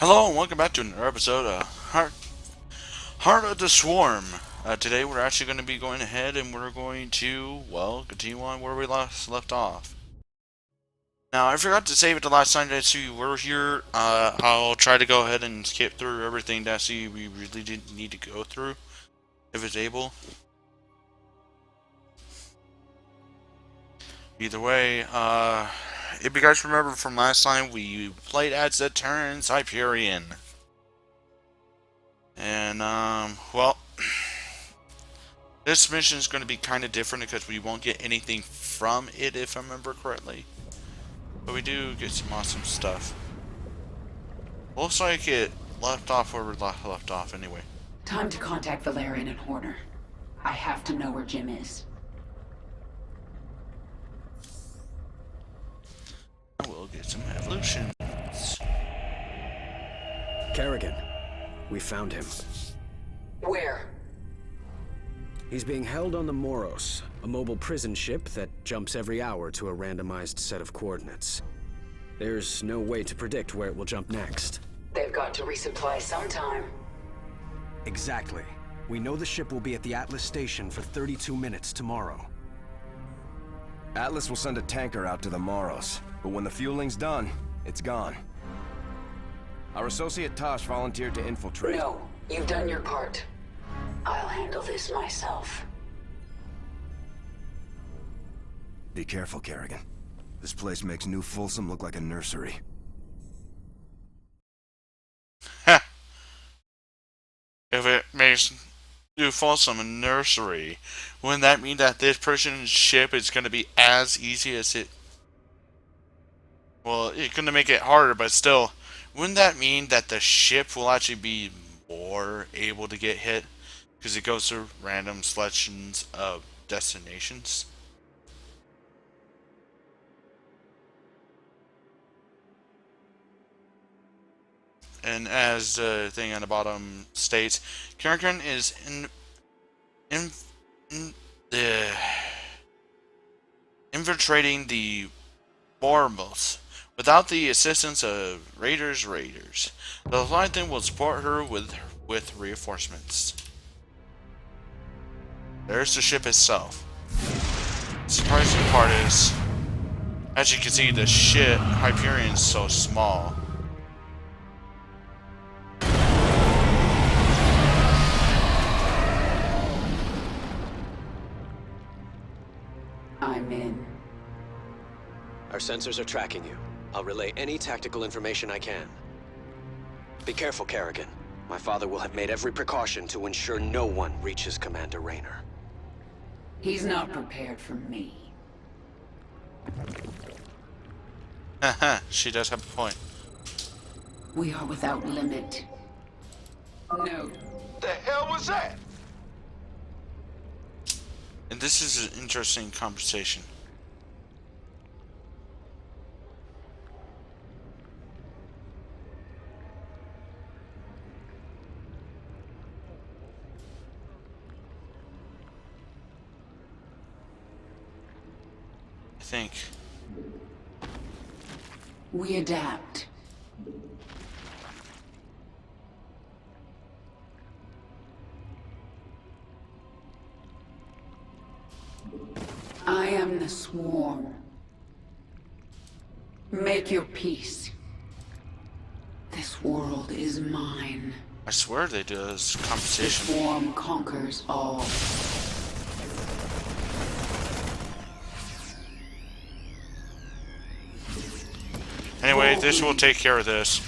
Hello and welcome back to another episode of Heart of the Swarm. Today we're actually going to be going ahead and we're going to, well, continue on where we left off. Now, I forgot to save it the last time that you were here. I'll try to go ahead and skip through everything that we really didn't need to go through, if it's able. Either way, if you guys remember from last time, we played as the Terran Hyperion. And, well, this mission is going to be kind of different because we won't get anything from it, if I remember correctly. But we do get some awesome stuff. Looks like it left off where we left off anyway. Time to contact Valerian and Horner. I have to know where Jim is. We'll get some evolutions. Kerrigan, we found him. Where? He's being held on the Moros, a mobile prison ship that jumps every hour to a randomized set of coordinates. There's no way to predict where it will jump next. They've got to resupply sometime. Exactly. We know the ship will be at the Atlas station for 32 minutes tomorrow. Atlas will send a tanker out to the Moros, but when the fueling's done, it's gone. Our associate Tosh volunteered to infiltrate. No, you've done your part. I'll handle this myself. Be careful, Kerrigan. This place makes New Folsom look like a nursery. Ha! If it makes New Folsom a nursery, wouldn't that mean that this person's ship is going to be as easy as it... Well, it's going to make it harder, but still, wouldn't that mean that the ship will actually be more able to get hit? Because it goes through random selections of destinations. And as the thing on the bottom states, Kerrigan is infiltrating the Bormos without the assistance of Raiders. The Leviathan will support her with reinforcements. There's the ship itself. The surprising part is, as you can see, the ship Hyperion is so small. I'm in. Our sensors are tracking you. I'll relay any tactical information I can. Be careful, Kerrigan. My father will have made every precaution to ensure no one reaches Commander Raynor. He's not prepared for me. Haha, she does have a point. We are without limit. No. The hell was that? And this is an interesting conversation. I think. We adapt. I am the Swarm. Make your peace. This world is mine. I swear they do this The conversation. Swarm conquers all. Anyway, this will take care of this.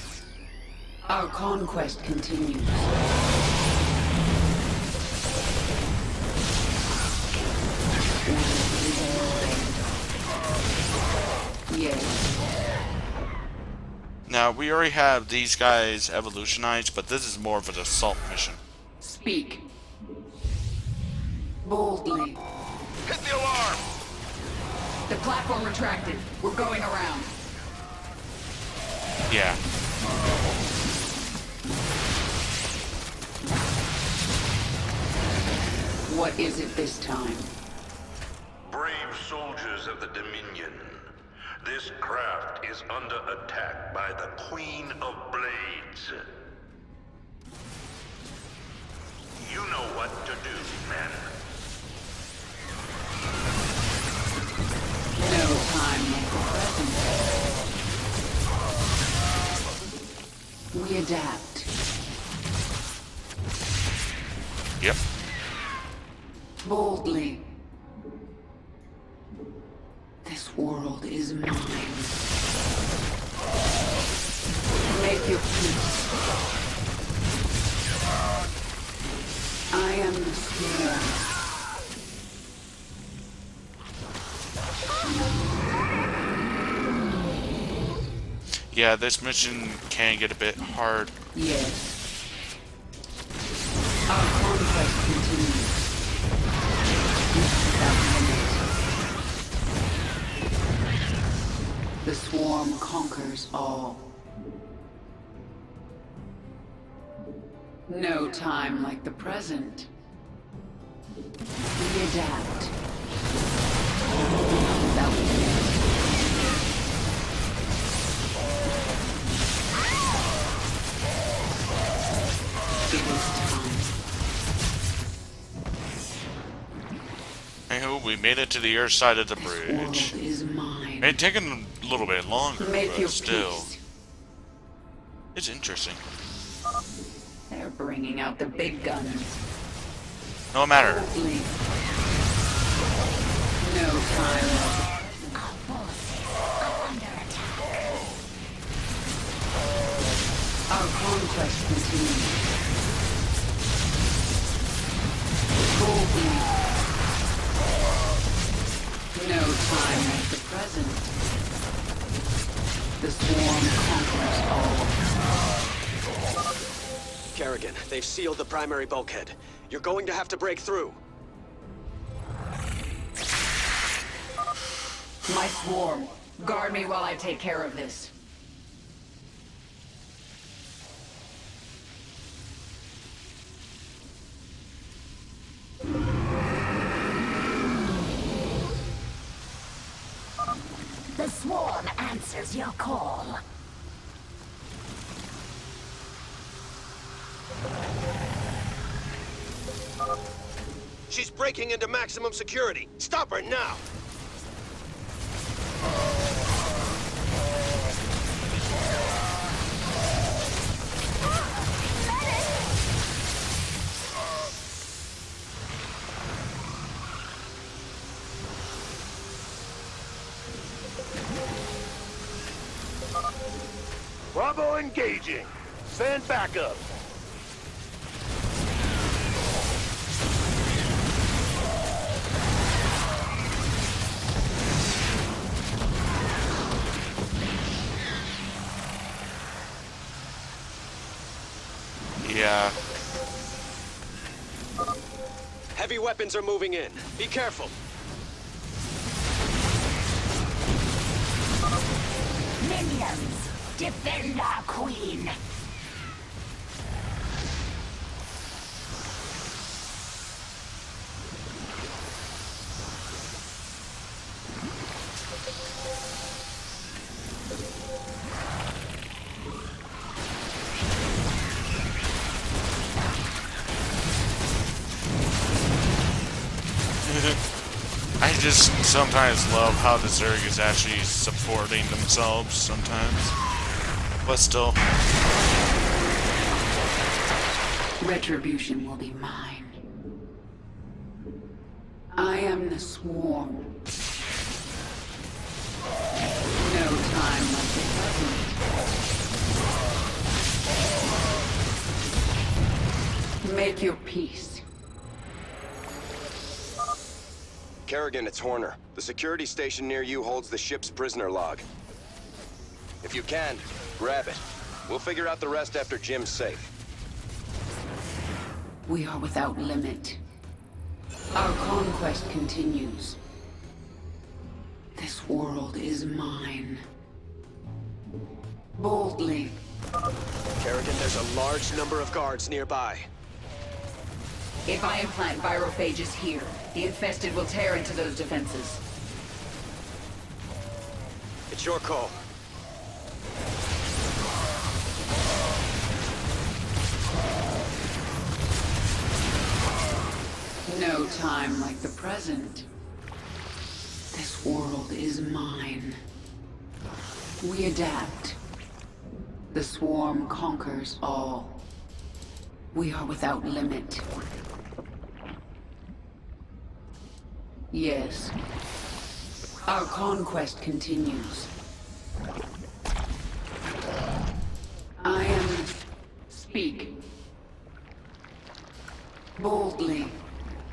Our conquest continues. Yes. Now, we already have these guys evolutionized, but this is more of an assault mission. Speak. Boldly. Hit the alarm! The platform retracted. We're going around. Yeah. What is it this time? Brave soldiers of the Dominion, This craft is under attack by the Queen of Blades. You know what to do, men. No time like the present. We adapt. Yep. Boldly. This world is mine. Make your peace. I am the swarm. Yeah, this mission can get a bit hard. Yes. Our conquest continues. Without limit. The swarm conquers all. No time like the present. We adapt. Without limit. It is time. Hey ho, we made it to the other side of the This bridge. world is mine. It's taken a little bit longer, Make but your still. peace. It's interesting. They're bringing out the big guns. No matter. Boldly. No time. Our conquest continues. Boldly. No time like the present. The swarm conquers all. Kerrigan, they've sealed the primary bulkhead. You're going to have to break through. My swarm, guard me while I take care of this. The swarm answers your call. She's breaking into maximum security. Stop her now! Bravo engaging. Send backup. Yeah. Heavy weapons are moving in. Be careful. Minions, defend our queen. I just sometimes love how the Zerg is actually supporting themselves sometimes. But still. Retribution will be mine. I am the swarm. No time like the present. Make your peace. Kerrigan, it's Horner. The security station near you holds the ship's prisoner log. If you can, grab it. We'll figure out the rest after Jim's safe. We are without limit. Our conquest continues. This world is mine. Boldly. Kerrigan, there's a large number of guards nearby. If I implant virophages here, the infested will tear into those defenses. It It's your call. No time like the present. This world is mine. We adapt. The swarm conquers all. We are without limit. Yes. Our conquest continues. I am... Speak. Boldly.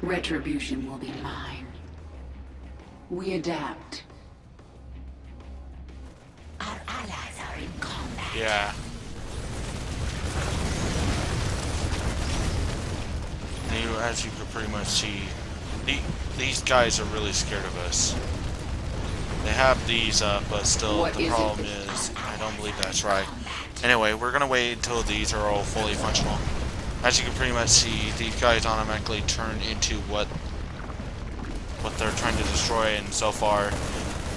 Retribution will be mine. We adapt. Our allies are in combat. Yeah. As you could pretty much see, these guys are really scared of us. They have these up, but still, What the is it problem this is, I don't believe that's right. Anyway, we're gonna wait until these are all fully functional. As you can pretty much see, these guys automatically turn into what they're trying to destroy, and so far,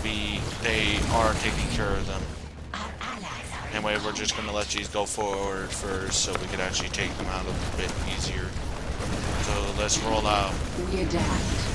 they are taking care of them. Anyway, we're just gonna let these go forward first, so we could actually take them out a bit easier. So let's roll out. We adapt.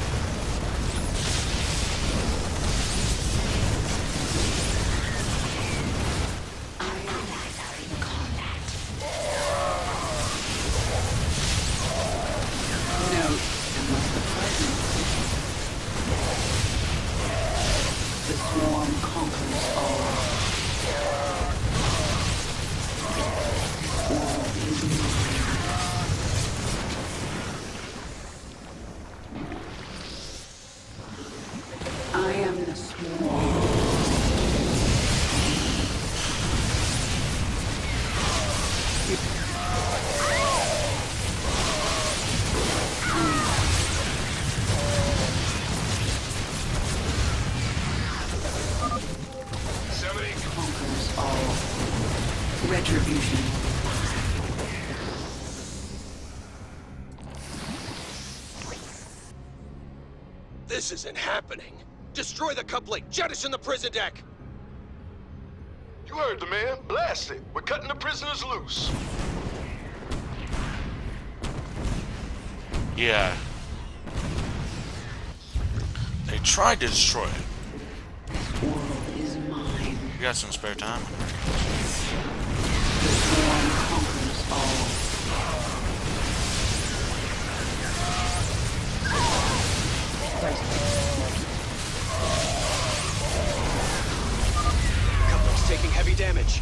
I am the swarm. Somebody Conquers all. Retribution. This isn't happening. Destroy the coupling. Jettison the prison deck. You heard the man. Blast it. We're cutting the prisoners loose. Yeah. They tried to destroy it. This world is mine. You got some spare time? The swarm conquers all. Coupling's taking heavy damage.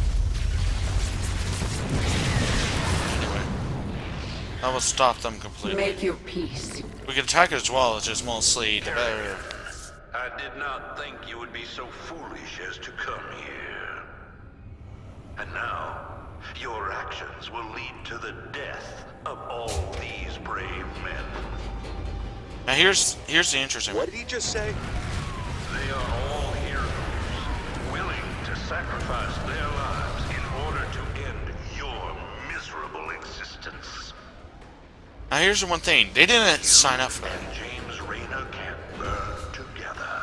Anyway. That will stop them completely. Make your peace. We can attack it as well, it's just mostly the better. I did not think you would be so foolish as to come here. And now, your actions will lead to the death of all these brave men. Now here's the interesting one. What did he just say? They are all heroes, willing to sacrifice their lives in order to end your miserable existence. Now here's the one thing. They didn't sign up for And that. James Rayner can burn together.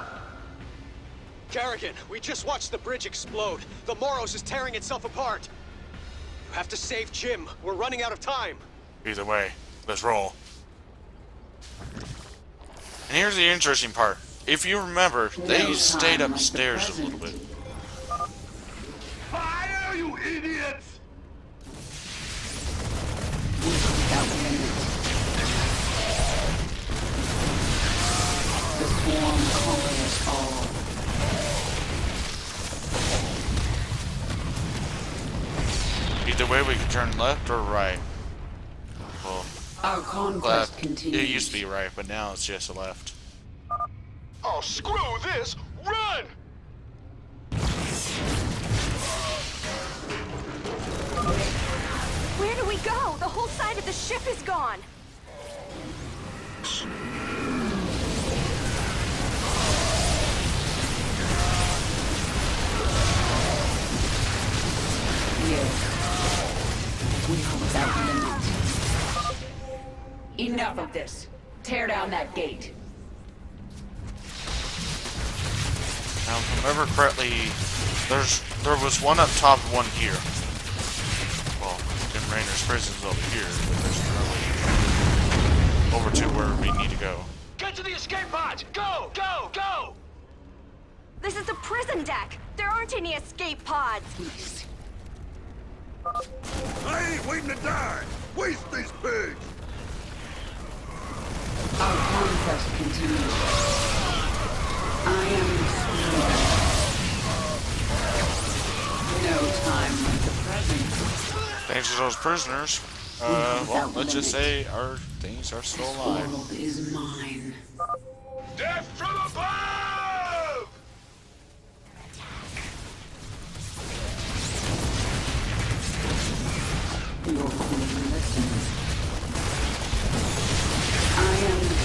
Kerrigan, we just watched the bridge explode. The Moros is tearing itself apart. You have to save Jim. We're running out of time. Either way, let's roll. And here's the interesting part. If you remember, they No stayed time like the upstairs a present. little bit. Fire, you idiots! Without limit. The swarm conquers all. Either way, we can turn left or right. Well, Our conquest left. continues. It used to be right, but now it's just left. Oh, screw this! Run! Where do we go? The whole side of the ship is gone. Yes. We are without limit. Enough of this. Tear down that gate. Now, if I remember correctly, there was one up top, one here. Well, Jim Raynor's prison's over here, but there's another over to where we need to go. Get to the escape pods! Go! Go! Go! This is a prison deck. There aren't any escape pods. I ain't waiting to die! Waste these pigs! Our conquest continues. I am the swarm. No time like the present. Thanks to those prisoners, well, let's just say our things are still This alive. world is mine. Death from above! Your queen listens. I am the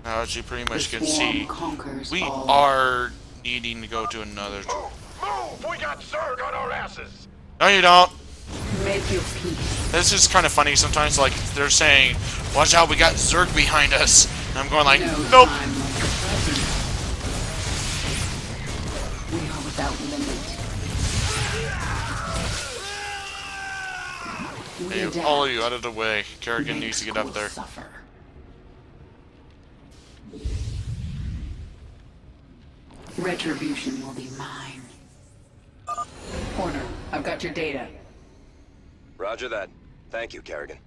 Now, as you pretty much The can swarm see, conquers we all. are needing to go to another. Move! We got Zerg on our asses! No, you don't. Make your peace. This is kind of funny sometimes. Like they're saying, "Watch out, we got Zerg behind us," and I'm going like, No "Nope." time like the present. We are without limit. We Hey, adapt. all of you out of the way. Kerrigan needs to get up will there. Suffer. Retribution will be mine. Horner, I've got your data. Roger that. Thank you, Kerrigan.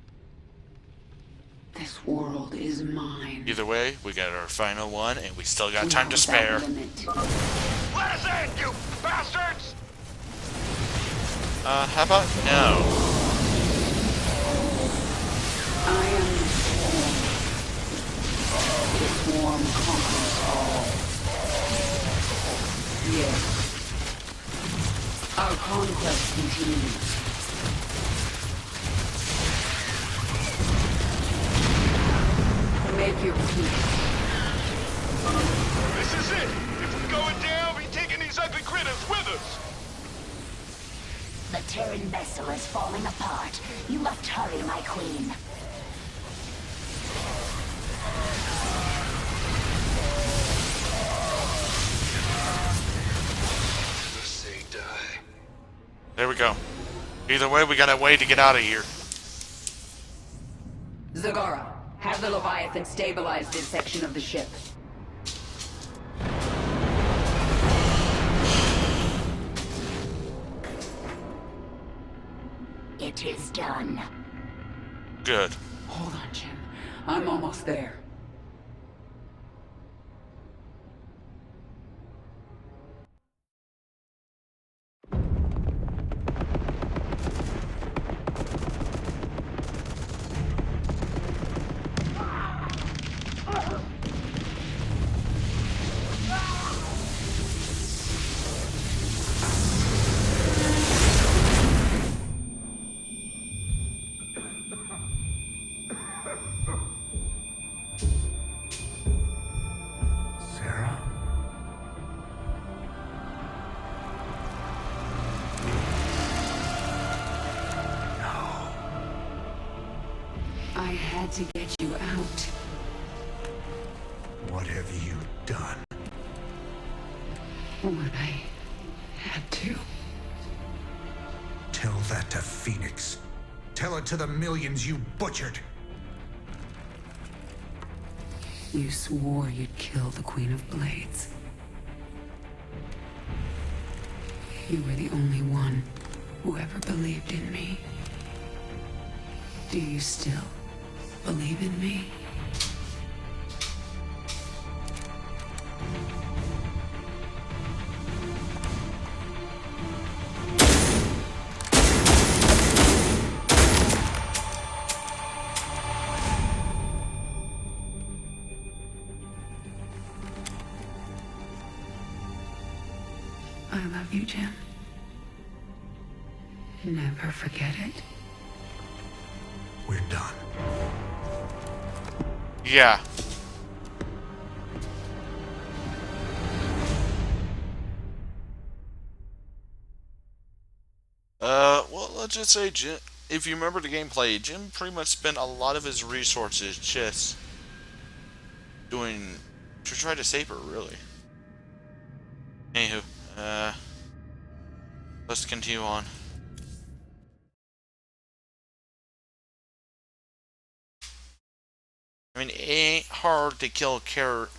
This world is mine. Either way, we got our final one, and we still got We time are to without spare. limit. Let us in, you bastards! How about no? I am the swarm. The swarm conquers all. Yes. Our conquest continues. Make your peace. This is it! If we're going down, we taking these ugly critters with us! The Terran vessel is falling apart. You must hurry, my queen. Say die. There we go. Either way, we got a way to get out of here. Zagara, have the Leviathan stabilize this section of the ship. It is done. Good. Hold on, Jim. I'm almost there. Sarah? I had to get you out. What have you done? What I had to. Tell that to Phoenix. Tell it to the millions you butchered. You swore you'd kill the Queen of Blades. You were the only one who ever believed in me. Do you still believe in me? I love you, Jim. Never forget it. We're done. Yeah. Well, let's just say, Jim, if you remember the gameplay, Jim pretty much spent a lot of his resources just doing to try to save her, really. Anywho, let's continue on. I mean, it ain't hard to kill It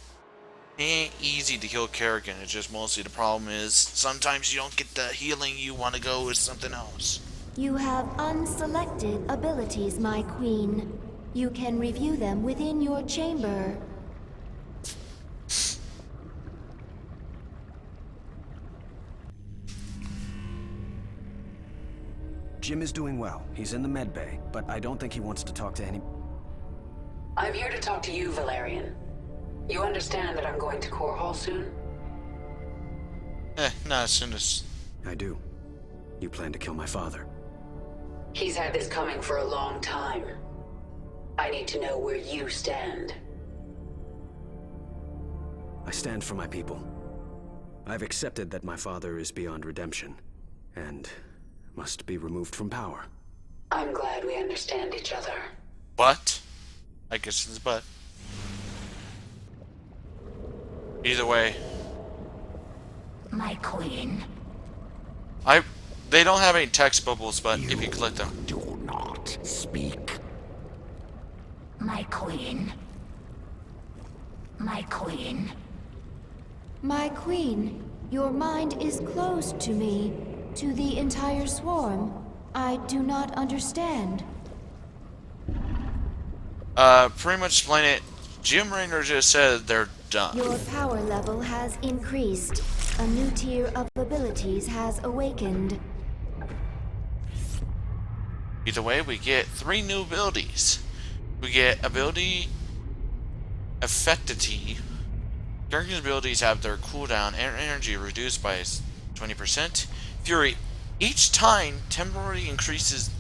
ain't easy to kill Kerrigan. It's just mostly the problem is sometimes you don't get the healing you want to go with something else. You have unselected abilities, my queen. You can review them within your chamber. Jim is doing well. He's in the med bay, but I don't think he wants to talk to any... I'm here to talk to you, Valerian. You understand that I'm going to Core Hall soon? Not as soon as... I do. You plan to kill my father. He's had this coming for a long time. I need to know where you stand. I stand for my people. I've accepted that my father is beyond redemption, and must be removed from power. I'm glad we understand each other. But? I guess it's but. Either way. My queen. They don't have any text bubbles, but if you click them. Do not speak. My queen. My queen. My queen, your mind is closed to me, to the entire swarm. I do not understand. Pretty much explain it. Jim Raynor just said they're done. Your power level has increased. A new tier of abilities has awakened. Either way, we get 3 new abilities. We get ability Effectivity. Kerrigan's abilities have their cooldown and energy reduced by 20%. Fury. Each time temporarily increases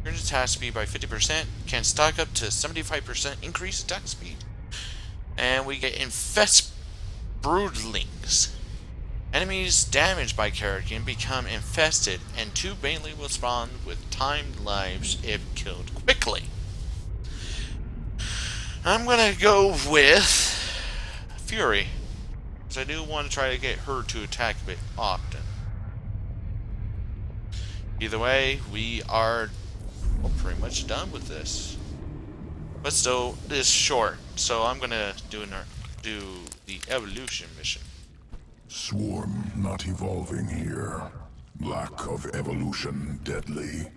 Kerrigan's attack speed by 50%, can stock up to 75% increased attack speed. And we get Infest Broodlings. Enemies damaged by Kerrigan become infested, and 2 Bailey will spawn with timed lives if killed quickly. I'm gonna go with Fury, because I do want to try to get her to attack a bit often. Either way, we are pretty much done with this. But still, it's short, so I'm gonna do the evolution mission. Swarm not evolving here. Lack of evolution deadly.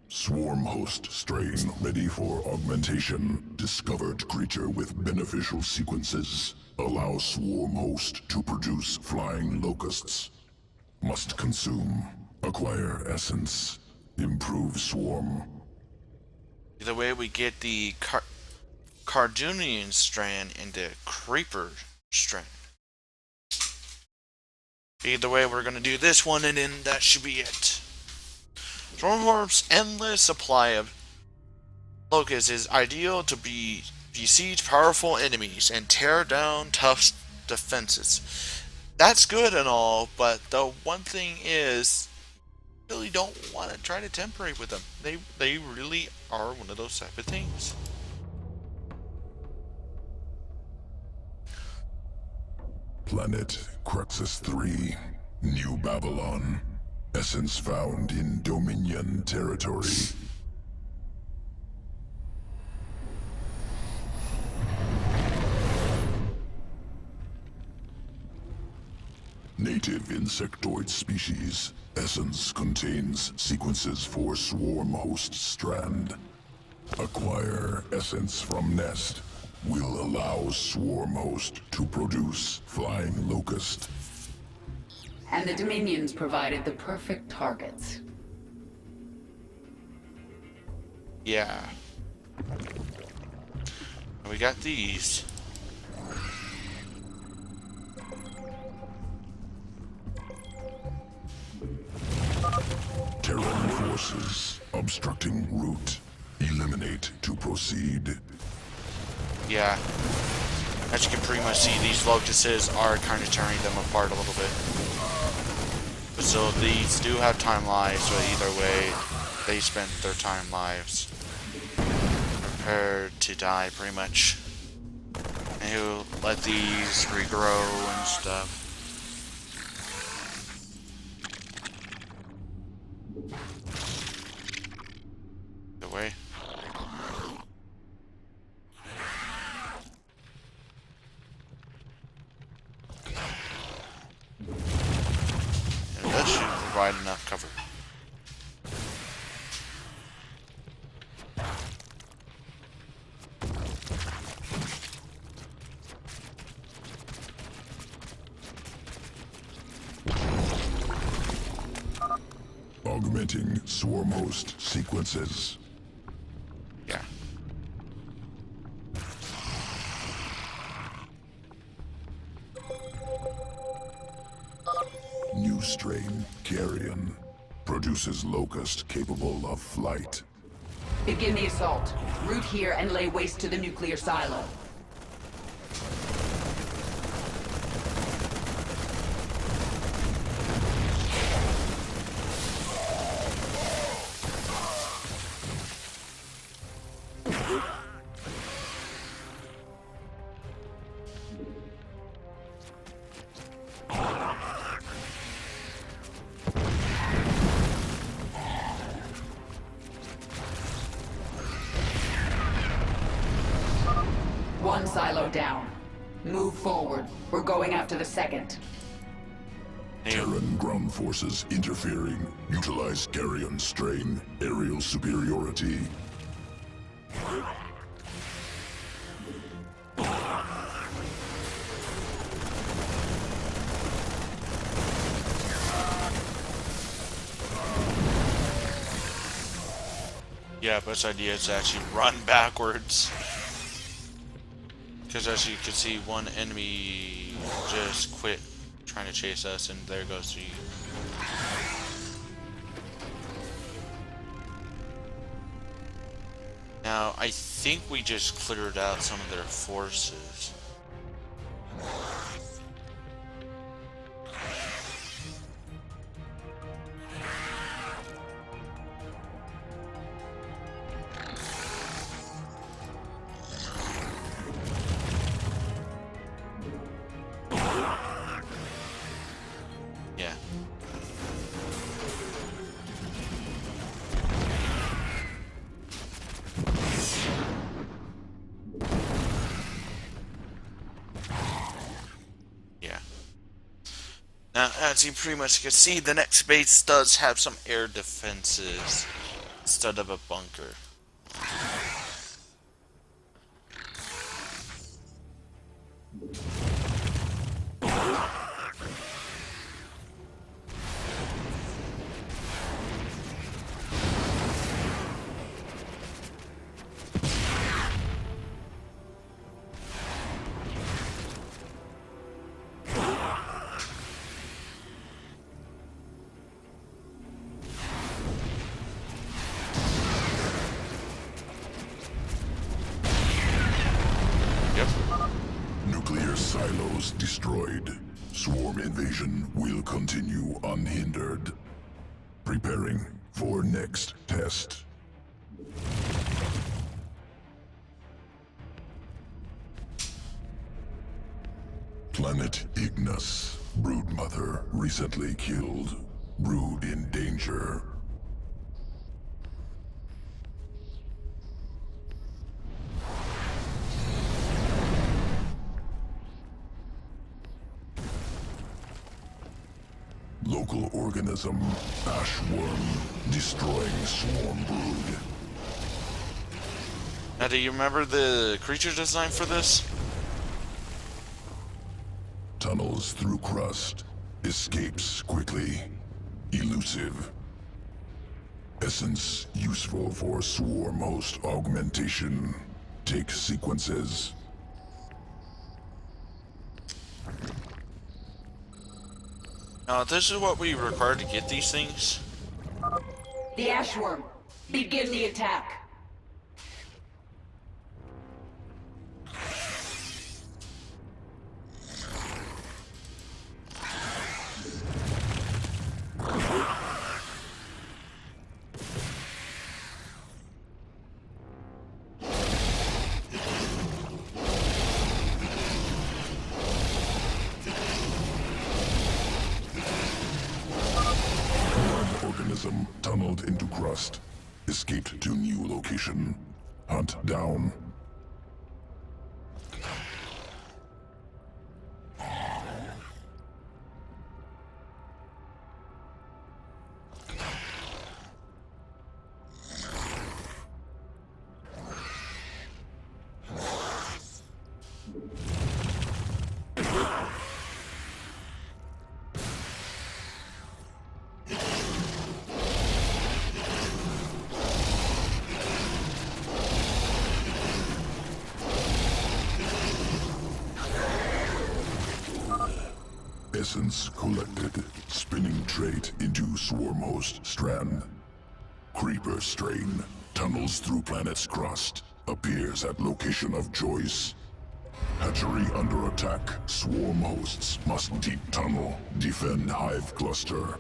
Swarm host strain ready for augmentation. Discovered creature with beneficial sequences. Allow swarm host to produce flying locusts. Must consume. Acquire essence. Improve swarm. Either way, we get the Cardunian strand and the Creeper strand. Either way, we're going to do this one, and then that should be it. Stormhorn's endless supply of locusts is ideal to besiege powerful enemies and tear down tough defenses. That's good and all, but the one thing is, really don't want to try to temporary with them. They really are one of those type of things. Planet Cruxus 3, New Babylon. Essence found in Dominion territory. Native insectoid species. Essence contains sequences for swarm host strand. Acquire essence from nest. Will allow swarm host to produce flying locust. And the Dominions provided the perfect targets. Yeah. We got these. Terran forces obstructing route. Eliminate to proceed. Yeah. As you can pretty much see, these locusts are kind of tearing them apart a little bit. But still, these do have time lives, but either way, they spent their time lives prepare to die, pretty much. And he'll let these regrow and stuff. Good way. And that should provide enough cover. Augmenting swarm host sequences. Yeah. New strain, carrion, produces locust capable of flight. Begin the assault. Root here and lay waste to the nuclear silo. One silo down. Move forward. We're going after the second. Terran ground forces interfering. Utilize carrion strain. Aerial superiority. Yeah, best idea is to actually run backwards. Because as you can see, one enemy just quit trying to chase us, and there goes the... Now, I think we just cleared out some of their forces. Yeah. Yeah. Now, as you pretty much can see, the next base does have some air defenses instead of a bunker. Yep. Nuclear silos destroyed. Swarm invasion will continue unhindered. Preparing for next test. Planet Ignis. Broodmother recently killed. Brood in danger. Local organism, Ashworm, destroying swarm brood. Now, do you remember the creature design for this? Tunnels through crust. Escapes quickly. Elusive. Essence useful for swarm host augmentation. Take sequences. Now, this is what we require to get these things. The Ashworm. Begin the attack. tunneled into crust. Escaped to new location. Hunt down. Essence collected. Spinning trait into swarm host strand. Creeper strain. Tunnels through planet's crust. Appears at location of choice. Hatchery under attack. Swarm hosts must deep tunnel. Defend hive cluster.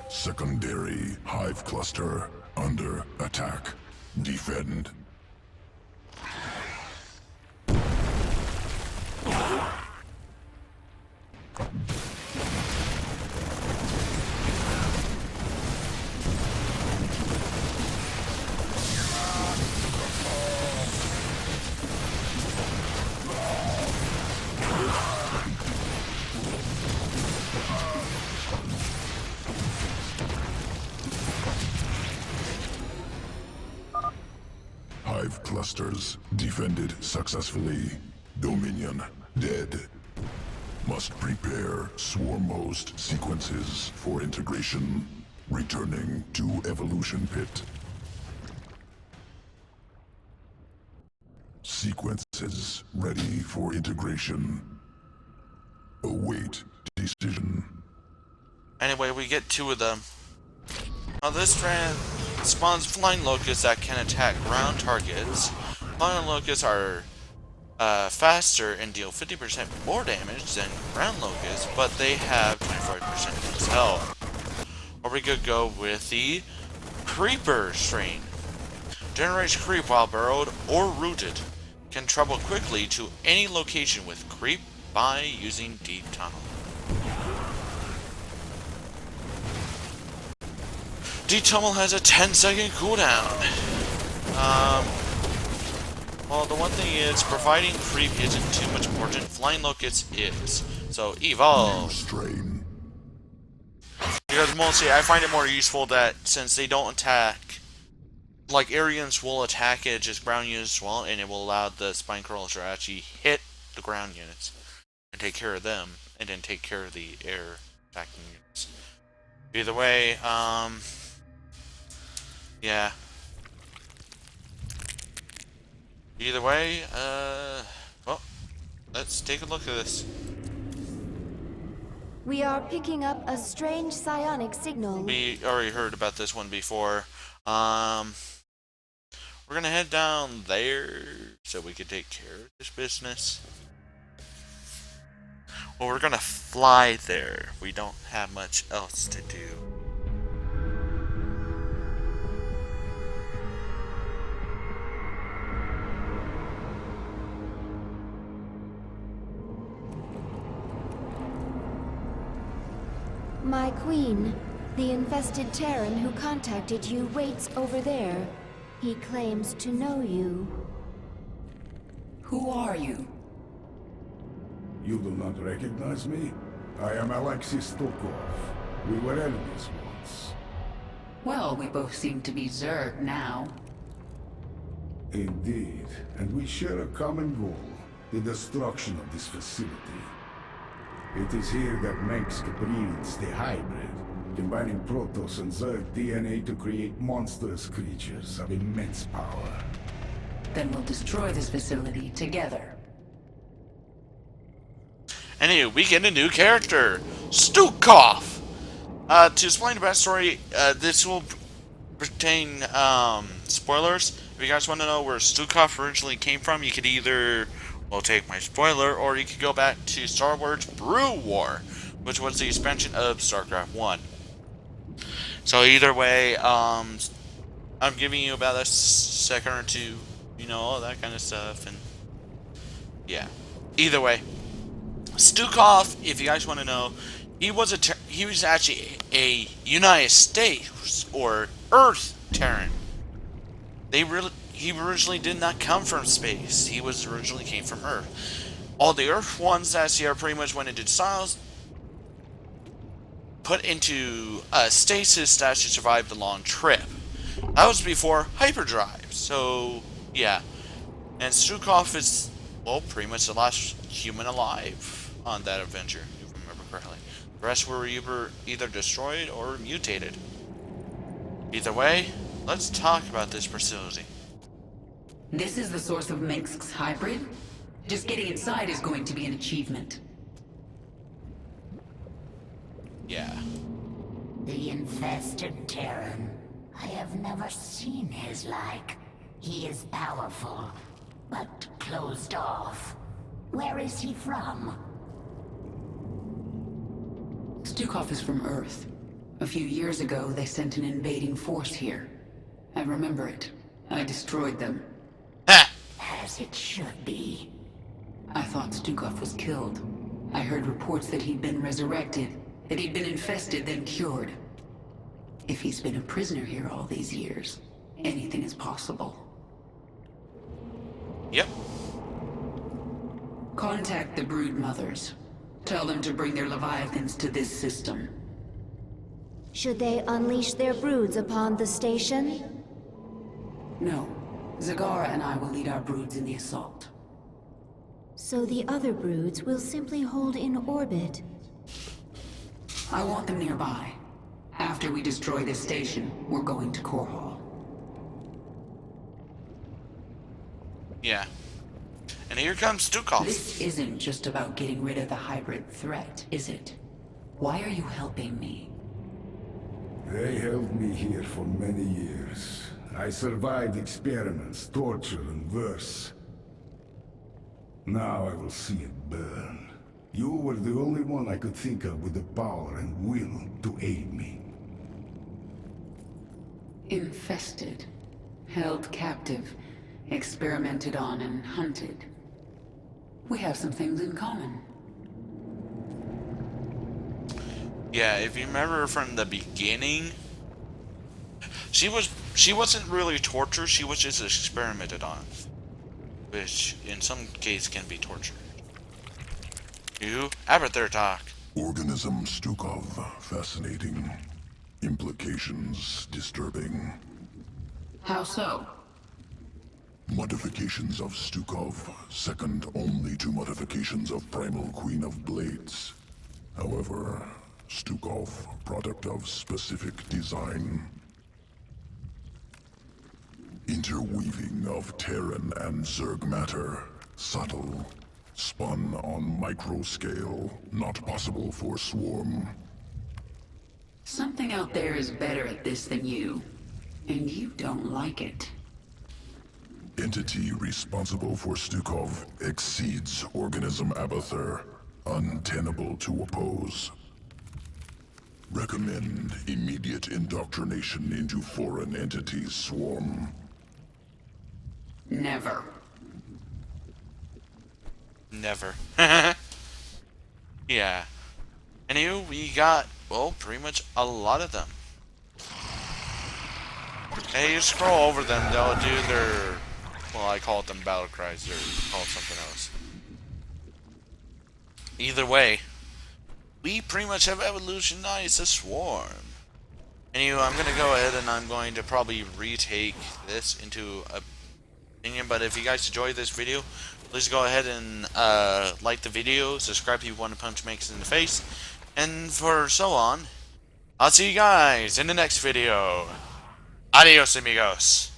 Secondary hive cluster under attack. Defend. Hive clusters defended successfully. Dominion dead. Must prepare swarm host sequences for integration. Returning to evolution pit. Sequences ready for integration. Await decision. Anyway, we get 2 of them. Now this strand spawns flying locusts that can attack ground targets. Flying locusts are faster and deal 50% more damage than ground locusts, but they have 25% less health. Or we could go with the creeper strain. Generates creep while burrowed or rooted. Can travel quickly to any location with creep by using deep tunnel. Deep tunnel has a 10-second cooldown. Well, the one thing is, providing creep isn't too much important. Flying locust is. So, evolve. Strain. Because mostly, I find it more useful that since they don't attack, like Aryans will attack it, just ground units well, and it will allow the spine crawlers to actually hit the ground units and take care of them, and then take care of the air attacking units. Either way, yeah. Either way, well, let's take a look at this. We are picking up a strange psionic signal. We already heard about this one before. We're gonna head down there so we can take care of this business. Well, we're gonna fly there. We don't have much else to do. My queen, the infested Terran who contacted you waits over there. He claims to know you. Who are you? You do not recognize me? I am Alexis Tokov. We were enemies once. Well, we both seem to be Zerg now. Indeed, and we share a common goal, the destruction of this facility. It is here that Mengsk breeds the hybrid, combining Protoss and Zerg DNA to create monstrous creatures of immense power. Then we'll destroy this facility together. Anyway, we get a new character. Stukov! To explain the backstory, this will pertain, spoilers. If you guys want to know where Stukov originally came from, you could either, well, take my spoiler, or you could go back to Star Wars Brew War, which was the expansion of StarCraft 1. So either way, I'm giving you about a second or two, you know, all that kind of stuff, and yeah. Either way, Stukov, if you guys want to know, he was actually a United States or Earth Terran. He originally did not come from space. He was originally came from Earth. All the Earth ones that see are pretty much went into styles, put into stasis to actually survive the long trip. That was before hyperdrive. So yeah, and Stukov is, well, pretty much the last human alive on that adventure, if I remember correctly. The rest were either destroyed or mutated. Either way, let's talk about this facility. This is the source of Mengsk's hybrid? Just getting inside is going to be an achievement. Yeah. The infested Terran. I have never seen his like. He is powerful, but closed off. Where is he from? Stukov is from Earth. A few years ago, they sent an invading force here. I remember it. I destroyed them. As it should be. I thought Stukov was killed. I heard reports that he'd been resurrected, that he'd been infested, then cured. If he's been a prisoner here all these years, anything is possible. Yep. Contact the brood mothers. Tell them to bring their leviathans to this system. Should they unleash their broods upon the station? No. Zagara and I will lead our broods in the assault. So the other broods will simply hold in orbit. I want them nearby. After we destroy this station, we're going to Core Hall. Yeah. And here comes Stukov. This isn't just about getting rid of the hybrid threat, is it? Why are you helping me? They held me here for many years. I survived experiments, torture, and worse. Now I will see it burn. You were the only one I could think of with the power and will to aid me. Infested. Held captive. Experimented on and hunted. We have some things in common. Yeah, if you remember from the beginning, she wasn't really tortured, she was just experimented on. Which, in some cases, can be torture. You, Abathur talk. Organism Stukov, fascinating. Implications disturbing. How so? Modifications of Stukov, second only to modifications of Primal Queen of Blades. However, Stukov, product of specific design. Interweaving of Terran and Zerg matter. Subtle. Spun on micro scale. Not possible for Swarm. Something out there is better at this than you. And you don't like it. Entity responsible for Stukov exceeds Organism Abathur. Untenable to oppose. Recommend immediate indoctrination into foreign entities, Swarm. Never. Never. Yeah. Anywho, we got, well, pretty much a lot of them. Hey, you scroll over them, they'll do their, well, I call them battle cries, they're called something else. Either way, we pretty much have evolutionized the Swarm. Anyway, I'm going to go ahead and I'm going to probably retake this into a opinion, but if you guys enjoyed this video, please go ahead and like the video, subscribe if you want to punch Manx in the face, and for so on. I'll see you guys in the next video. Adios, amigos.